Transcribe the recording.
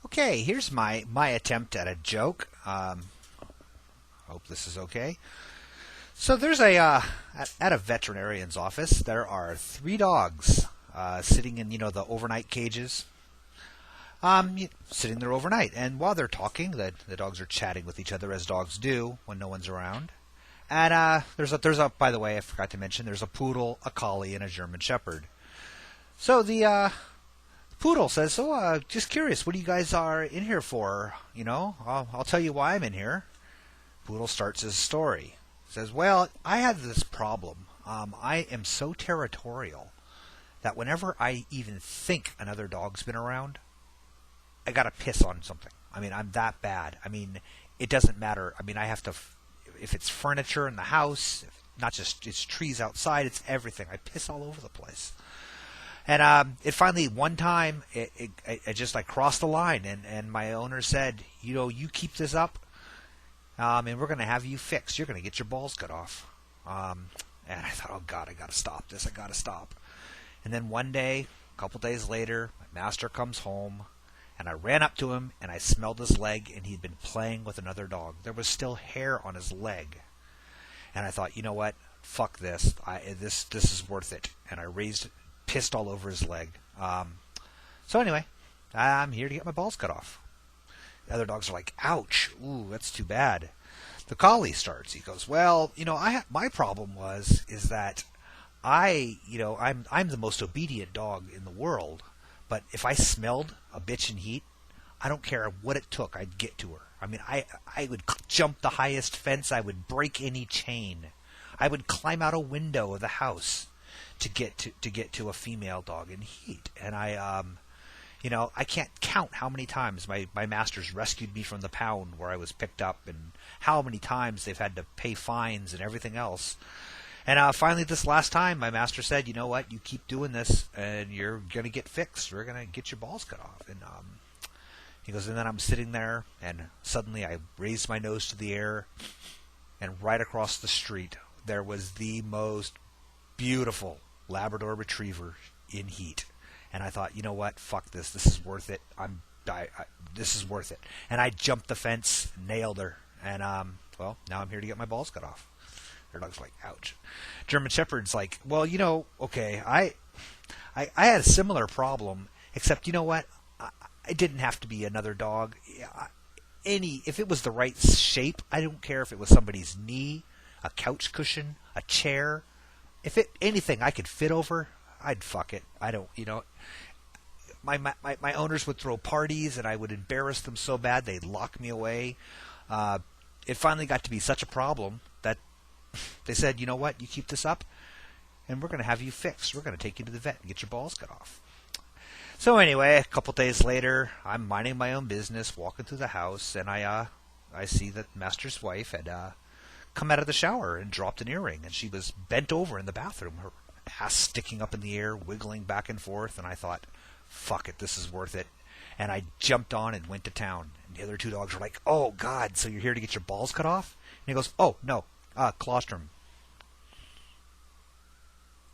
Okay, here's my attempt at a joke. Hope this is okay. So there's at a veterinarian's office. There are three dogs sitting in the overnight cages, sitting there overnight. And while they're talking, the dogs are chatting with each other as dogs do when no one's around. And there's a by the way, I forgot to mention there's a poodle, a collie, and a German shepherd. So the poodle says, "So, just curious, what do you guys are in here for? I'll tell you why I'm in here." Poodle starts his story. Says, "Well, I have this problem. I am so territorial that whenever I even think another dog's been around, I gotta piss on something. I mean, I'm that bad. I mean, it doesn't matter. I mean, I have to, if it's furniture in the house, not just it's trees outside, it's everything. I piss all over the place." And it finally, one time, I crossed the line, and my owner said, "You keep this up, and we're going to have you fixed. You're going to get your balls cut off." And I thought, oh, God, I got to stop this. I got to stop. And then one day, a couple days later, my master comes home, and I ran up to him, and I smelled his leg, and he'd been playing with another dog. There was still hair on his leg. And I thought, you know what? Fuck this. This is worth it. And I pissed all over his leg. So anyway, I'm here to get my balls cut off. The other dogs are like, "Ouch, ooh, that's too bad." The collie starts. He goes, "Well, my problem is that I'm the most obedient dog in the world, but if I smelled a bitch in heat, I don't care what it took, I'd get to her. I mean, I would jump the highest fence, I would break any chain, I would climb out a window of the house to get to a female dog in heat." And I can't count how many times my masters rescued me from the pound where I was picked up, and how many times they've had to pay fines and everything else. And finally, this last time, my master said, "You know what? You keep doing this, and you're going to get fixed. We're going to get your balls cut off." And he goes, and then I'm sitting there, and suddenly I raised my nose to the air, and right across the street, there was the most beautiful Labrador Retriever in heat. And I thought, you know what? Fuck this. This is worth it. This is worth it. And I jumped the fence, nailed her, and well, now I'm here to get my balls cut off. Their dog's like, "Ouch." German Shepherd's like, "Well, okay, I had a similar problem, except you know what? I didn't have to be another dog. If it was the right shape, I don't care if it was somebody's knee, a couch cushion, a chair. If anything I could fit over, I'd fuck it. I don't, my owners would throw parties, and I would embarrass them so bad they'd lock me away. It finally got to be such a problem that they said, "You know what? You keep this up, and we're going to have you fixed. We're going to take you to the vet and get your balls cut off." So anyway, a couple days later, I'm minding my own business, walking through the house, and I see that Master's wife had come out of the shower and dropped an earring, and she was bent over in the bathroom, her ass sticking up in the air, wiggling back and forth. And I thought, fuck it, this is worth it. And I jumped on and went to town. And the other two dogs were like, "Oh, God, so you're here to get your balls cut off?" And he goes, "Oh, no, colostrum."